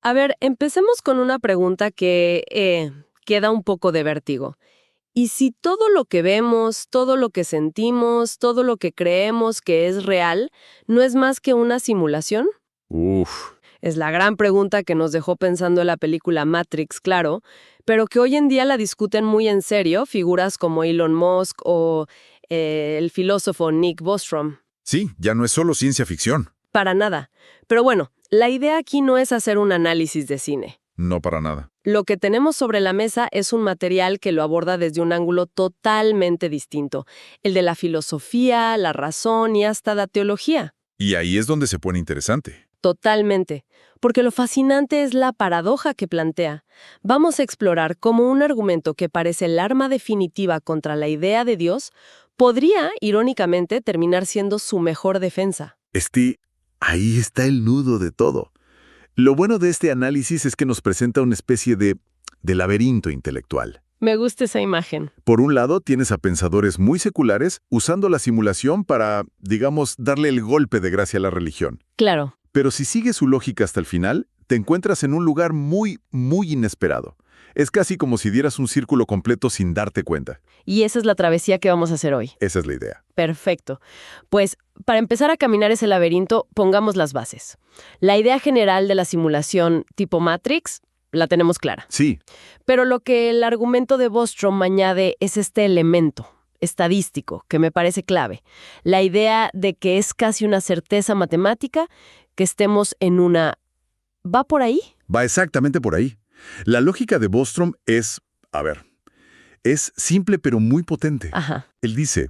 A ver, empecemos con una pregunta que queda un poco de vértigo. ¿Y si todo lo que vemos, todo lo que sentimos, todo lo que creemos que es real, no es más que una simulación? Uf, Es la gran pregunta que nos dejó pensando en la película Matrix, claro, pero que hoy en día la discuten muy en serio figuras como Elon Musk o el filósofo Nick Bostrom. sí, ya no es solo ciencia ficción. Para nada. Pero bueno, la idea aquí no es hacer un análisis de cine. No para nada. Lo que tenemos sobre la mesa es un material que lo aborda desde un ángulo totalmente distinto, el de la filosofía, la razón y hasta la teología. Y ahí es donde se pone interesante. Totalmente, porque lo fascinante es la paradoja que plantea. Vamos a explorar cómo un argumento que parece el arma definitiva contra la idea de Dios podría, irónicamente, terminar siendo su mejor defensa. Ahí está el nudo de todo. Lo bueno de este análisis es que nos presenta una especie de laberinto intelectual. Me gusta esa imagen. Por un lado, tienes a pensadores muy seculares usando la simulación para, digamos, darle el golpe de gracia a la religión. Claro. Pero si sigues su lógica hasta el final, te encuentras en un lugar muy, muy inesperado. Es casi como si dieras un círculo completo sin darte cuenta. Y esa es la travesía que vamos a hacer hoy. Esa es la idea. Perfecto. Pues, para empezar a caminar ese laberinto, pongamos las bases. La idea general de la simulación tipo Matrix la tenemos clara. Sí, Pero lo que el argumento de Bostrom añade es este elemento estadístico que me parece clave. La idea de que es casi una certeza matemática que estemos en una... ¿Va por ahí? va exactamente por ahí. La lógica de Bostrom es simple pero muy potente. Ajá. Él dice,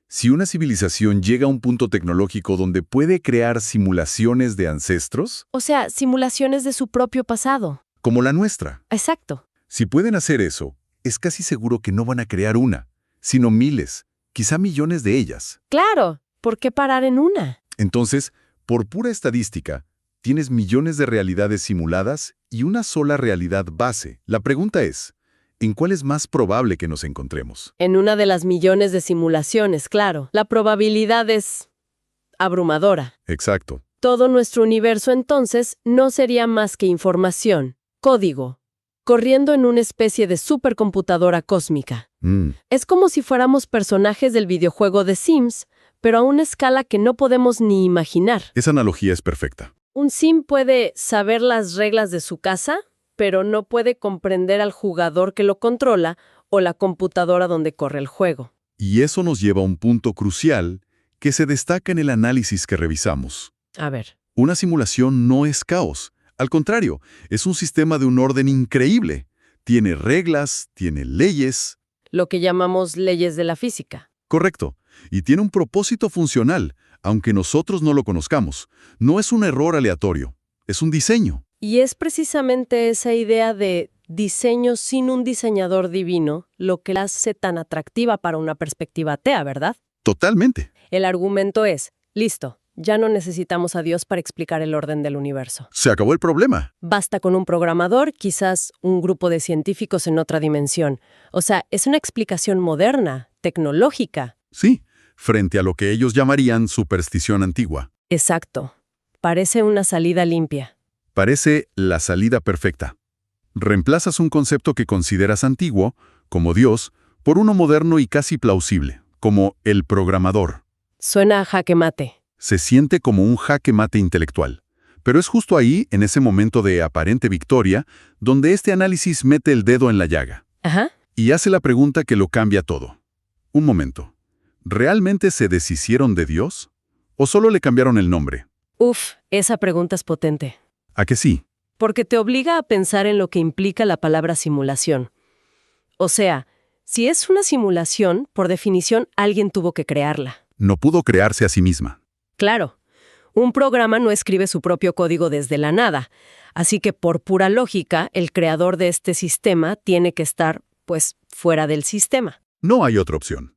si una civilización llega a un punto tecnológico donde puede crear simulaciones de ancestros, O sea, simulaciones de su propio pasado. como la nuestra, Exacto. si pueden hacer eso, es casi seguro que no van a crear una, sino miles, quizá millones de ellas. Claro. ¿Por qué parar en una? Entonces, por pura estadística, tienes millones de realidades simuladas y una sola realidad base. La pregunta es, ¿en cuál es más probable que nos encontremos? En una de las millones de simulaciones, claro. La probabilidad es abrumadora. Exacto. Todo nuestro universo entonces no sería más que información, código, corriendo en una especie de supercomputadora cósmica. Es como si fuéramos personajes del videojuego de Sims, pero a una escala que no podemos ni imaginar. Esa analogía es perfecta. Un Sim puede saber las reglas de su casa, pero no puede comprender al jugador que lo controla o la computadora donde corre el juego. Y eso nos lleva a un punto crucial que se destaca en el análisis que revisamos. A ver. Una simulación no es caos. Al contrario, es un sistema de un orden increíble. Tiene reglas, tiene leyes. Lo que llamamos leyes de la física. Correcto. Y tiene un propósito funcional, aunque nosotros no lo conozcamos. No es un error aleatorio, es un diseño. Y es precisamente esa idea de diseño sin un diseñador divino lo que la hace tan atractiva para una perspectiva atea, ¿verdad? Totalmente. El argumento es, listo, ya no necesitamos a Dios para explicar el orden del universo. Se acabó el problema. Basta con un programador, quizás un grupo de científicos en otra dimensión. O sea, es una explicación moderna, tecnológica. Sí, frente a lo que ellos llamarían superstición antigua. Exacto. Parece una salida limpia. Parece la salida perfecta. Reemplazas un concepto que consideras antiguo, como Dios, por uno moderno y casi plausible, como el programador. Suena a jaque mate. Se siente como un jaque mate intelectual. Pero es justo ahí, en ese momento de aparente victoria, donde este análisis mete el dedo en la llaga. Ajá. Y hace la pregunta que lo cambia todo. Un momento. ¿Realmente se deshicieron de Dios? ¿O solo le cambiaron el nombre? Uf, esa pregunta es potente. ¿A que sí? Porque te obliga a pensar en lo que implica la palabra simulación. O sea, si es una simulación, por definición, alguien tuvo que crearla. No pudo crearse a sí misma. Claro, un programa no escribe su propio código desde la nada, así que por pura lógica, el creador de este sistema tiene que estar, pues, fuera del sistema. No hay otra opción.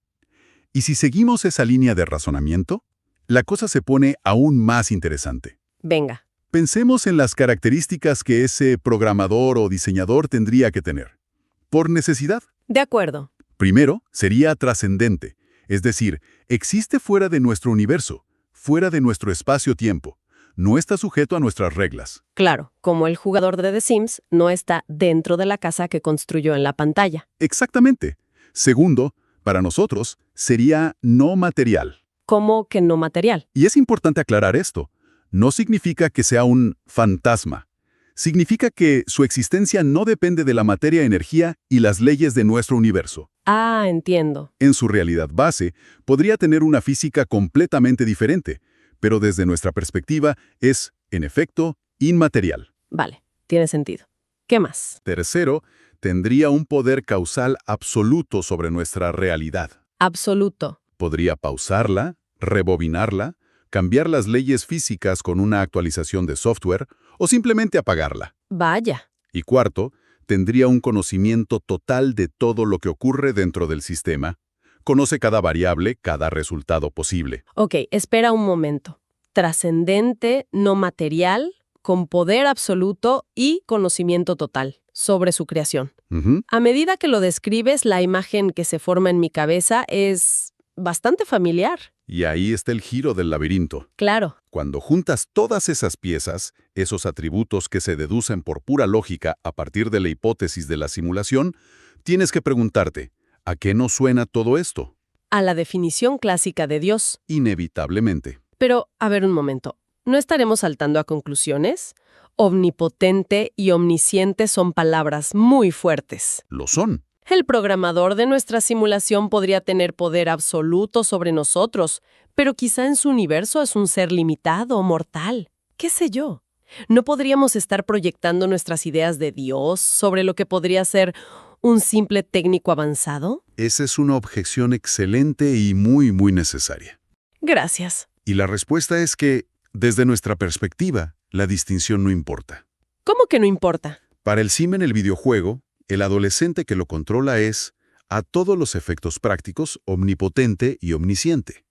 Y si seguimos esa línea de razonamiento, la cosa se pone aún más interesante. Venga. Pensemos en las características que ese programador o diseñador tendría que tener. Por necesidad. De acuerdo. Primero, sería trascendente, es decir, existe fuera de nuestro universo, fuera de nuestro espacio-tiempo. no está sujeto a nuestras reglas. Claro, como el jugador de The Sims no está dentro de la casa que construyó en la pantalla. Exactamente. Segundo, para nosotros, sería no material. ¿Cómo que no material? Y es importante aclarar esto. No significa que sea un fantasma. Significa que su existencia no depende de la materia, energía y las leyes de nuestro universo. Ah, entiendo. En su realidad base, podría tener una física completamente diferente, pero desde nuestra perspectiva es, en efecto, inmaterial. Vale, tiene sentido. ¿Qué más? Tercero, tendría un poder causal absoluto sobre nuestra realidad. Absoluto. Podría pausarla, rebobinarla, cambiar las leyes físicas con una actualización de software o simplemente apagarla. Vaya. Y cuarto, tendría un conocimiento total de todo lo que ocurre dentro del sistema. Conoce cada variable, cada resultado posible. Ok, espera un momento. Trascendente, no material, con poder absoluto y conocimiento total sobre su creación. A medida que lo describes, la imagen que se forma en mi cabeza es bastante familiar. Y ahí está el giro del laberinto. Claro. Cuando juntas todas esas piezas, esos atributos que se deducen por pura lógica a partir de la hipótesis de la simulación, tienes que preguntarte, ¿a qué nos suena todo esto? A la definición clásica de Dios. Inevitablemente. Pero, a ver un momento, ¿no estaremos saltando a conclusiones? Omnipotente y omnisciente son palabras muy fuertes. Lo son. El programador de nuestra simulación podría tener poder absoluto sobre nosotros, pero quizá en su universo es un ser limitado o mortal. ¿Qué sé yo? ¿No podríamos estar proyectando nuestras ideas de Dios sobre lo que podría ser un simple técnico avanzado? Esa es una objeción excelente y muy necesaria. Gracias. Y la respuesta es que, desde nuestra perspectiva, la distinción no importa. ¿Cómo que no importa? Para el sim en el videojuego, el adolescente que lo controla es, a todos los efectos prácticos, omnipotente y omnisciente.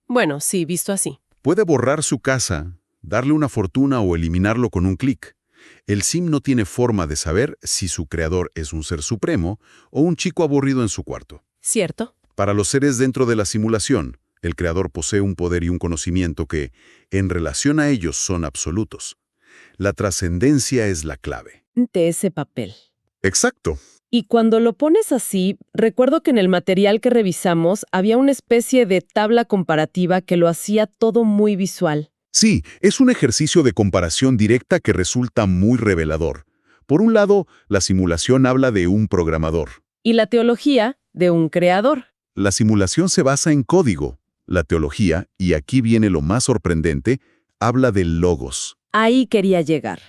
Bueno, sí, visto así. Puede borrar su casa, darle una fortuna o eliminarlo con un clic. El sim no tiene forma de saber si su creador es un ser supremo o un chico aburrido en su cuarto. ¿Cierto? Para los seres dentro de la simulación, el creador posee un poder y un conocimiento que, en relación a ellos, son absolutos. La trascendencia es la clave. De ese papel. Exacto. Y cuando lo pones así, recuerdo que en el material que revisamos había una especie de tabla comparativa que lo hacía todo muy visual. Sí, es un ejercicio de comparación directa que resulta muy revelador. Por un lado, la simulación habla de un programador. Y la teología, de un creador. La simulación se basa en código. La teología, y aquí viene lo más sorprendente, habla del logos. Ahí quería llegar.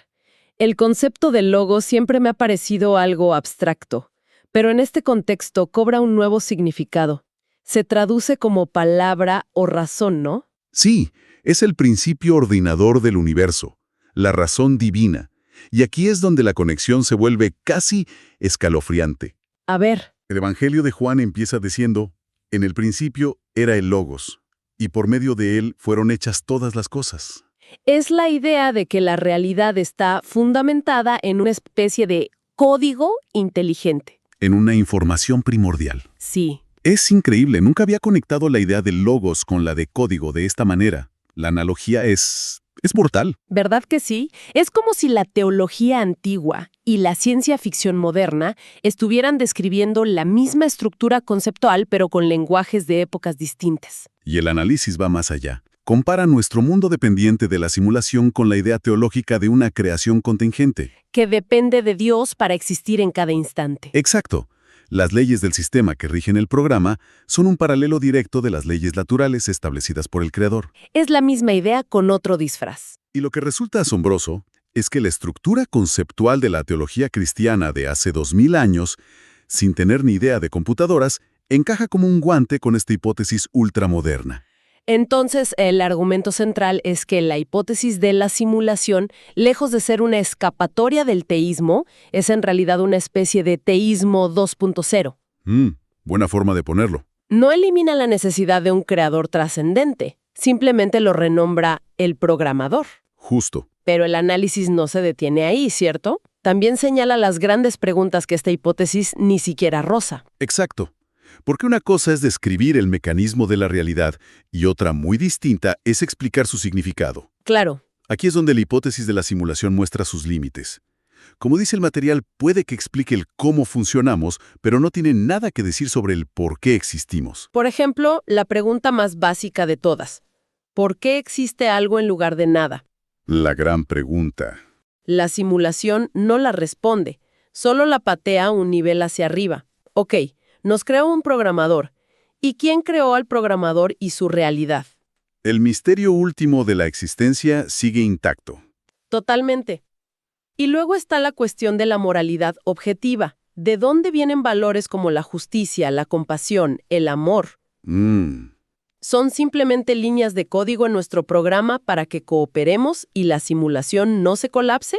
El concepto del logos siempre me ha parecido algo abstracto, pero en este contexto cobra un nuevo significado. Se traduce como palabra o razón, ¿no? Sí, es el principio ordenador del universo, la razón divina. Y aquí es donde la conexión se vuelve casi escalofriante. A ver. El Evangelio de Juan empieza diciendo, en el principio era el Logos, y por medio de él fueron hechas todas las cosas. Es la idea de que la realidad está fundamentada en una especie de código inteligente. En una información primordial. Sí. Es increíble, nunca había conectado la idea del logos con la de código de esta manera. La analogía es mortal. ¿Verdad que sí? Es como si la teología antigua y la ciencia ficción moderna estuvieran describiendo la misma estructura conceptual, pero con lenguajes de épocas distintas. Y el análisis va más allá. Compara nuestro mundo dependiente de la simulación con la idea teológica de una creación contingente. Que depende de Dios para existir en cada instante. Exacto. Las leyes del sistema que rigen el programa son un paralelo directo de las leyes naturales establecidas por el creador. Es la misma idea con otro disfraz. Y lo que resulta asombroso es que la estructura conceptual de la teología cristiana de hace 2000 años, sin tener ni idea de computadoras, encaja como un guante con esta hipótesis ultramoderna. Entonces, el argumento central es que la hipótesis de la simulación, lejos de ser una escapatoria del teísmo, es en realidad una especie de teísmo 2.0. Buena forma de ponerlo. No elimina la necesidad de un creador trascendente, simplemente lo renombra el programador. Justo. Pero el análisis no se detiene ahí, ¿cierto? También señala las grandes preguntas que esta hipótesis ni siquiera roza. Exacto. Porque una cosa es describir el mecanismo de la realidad y otra muy distinta es explicar su significado. Claro. Aquí es donde la hipótesis de la simulación muestra sus límites. Como dice el material, puede que explique el cómo funcionamos, pero no tiene nada que decir sobre el por qué existimos. Por ejemplo, la pregunta más básica de todas. ¿Por qué existe algo en lugar de nada? La gran pregunta. La simulación no la responde, solo la patea un nivel hacia arriba. Ok, nos creó un programador. ¿Y quién creó al programador y su realidad? El misterio último de la existencia sigue intacto. Totalmente. Y luego está la cuestión de la moralidad objetiva. ¿De dónde vienen valores como la justicia, la compasión, el amor? ¿Son simplemente líneas de código en nuestro programa para que cooperemos y la simulación no se colapse?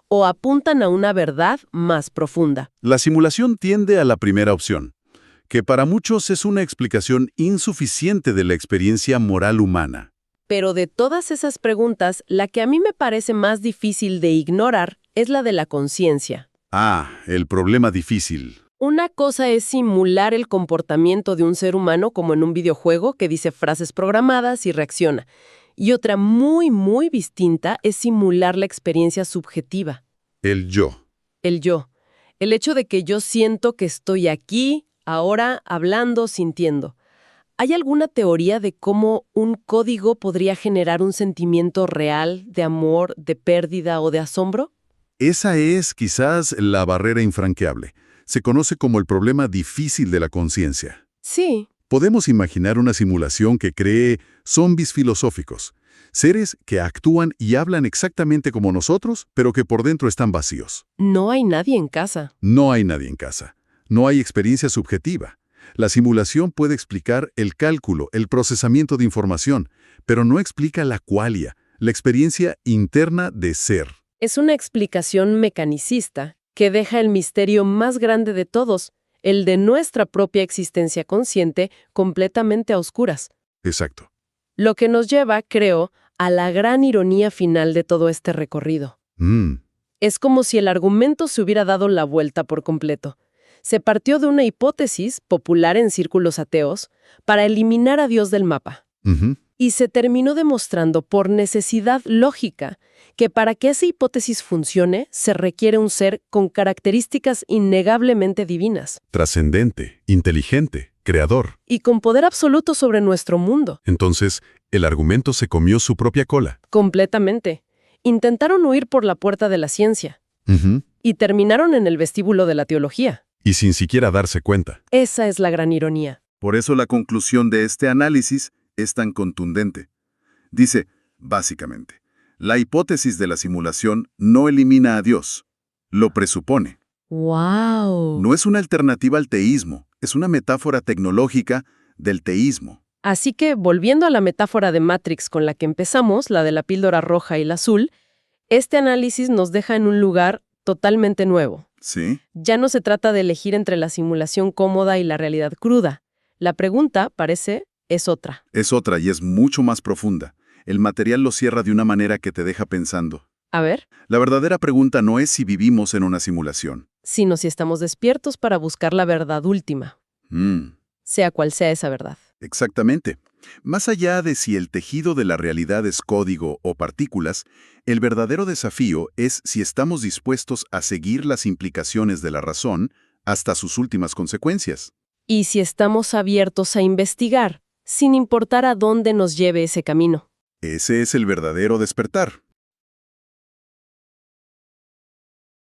¿O apuntan a una verdad más profunda? La simulación tiende a la primera opción, que para muchos es una explicación insuficiente de la experiencia moral humana. Pero de todas esas preguntas, la que a mí me parece más difícil de ignorar es la de la conciencia. El problema difícil. Una cosa es simular el comportamiento de un ser humano como en un videojuego que dice frases programadas y reacciona. Y otra muy, muy distinta es simular la experiencia subjetiva. El yo. El yo. El hecho de que yo siento que estoy aquí, ahora, hablando, sintiendo. ¿Hay alguna teoría de cómo un código podría generar un sentimiento real de amor, de pérdida o de asombro? Esa es quizás la barrera infranqueable. Se conoce como el problema difícil de la conciencia. Sí. Podemos imaginar una simulación que cree zombies filosóficos, seres que actúan y hablan exactamente como nosotros, pero que por dentro están vacíos. No hay nadie en casa. No hay nadie en casa. No hay experiencia subjetiva. La simulación puede explicar el cálculo, el procesamiento de información, pero no explica la qualia, la experiencia interna de ser. Es una explicación mecanicista que deja el misterio más grande de todos, el de nuestra propia existencia consciente, completamente a oscuras. Exacto. Lo que nos lleva, creo, a la gran ironía final de todo este recorrido. Es como si el argumento se hubiera dado la vuelta por completo. Se partió de una hipótesis, popular en círculos ateos, para eliminar a Dios del mapa. Y se terminó demostrando por necesidad lógica que para que esa hipótesis funcione se requiere un ser con características innegablemente divinas. Trascendente, inteligente, creador. Y con poder absoluto sobre nuestro mundo. Entonces, el argumento se comió su propia cola. Completamente. Intentaron huir por la puerta de la ciencia. Y terminaron en el vestíbulo de la teología. Y sin siquiera darse cuenta. Esa es la gran ironía. Por eso la conclusión de este análisis es tan contundente. Dice, básicamente, la hipótesis de la simulación no elimina a Dios, lo presupone. ¡Wow! No es una alternativa al teísmo, es una metáfora tecnológica del teísmo. Así que, volviendo a la metáfora de Matrix con la que empezamos, la de la píldora roja y la azul, este análisis nos deja en un lugar totalmente nuevo. ¿Sí? Ya no se trata de elegir entre la simulación cómoda y la realidad cruda. La pregunta, parece, es otra. Es otra y es mucho más profunda. El material lo cierra de una manera que te deja pensando. A ver, La verdadera pregunta no es si vivimos en una simulación. sino si estamos despiertos para buscar la verdad última, sea cual sea esa verdad. Exactamente. Más allá de si el tejido de la realidad es código o partículas, el verdadero desafío es si estamos dispuestos a seguir las implicaciones de la razón hasta sus últimas consecuencias. Y si estamos abiertos a investigar, sin importar a dónde nos lleve ese camino. Ese es el verdadero despertar.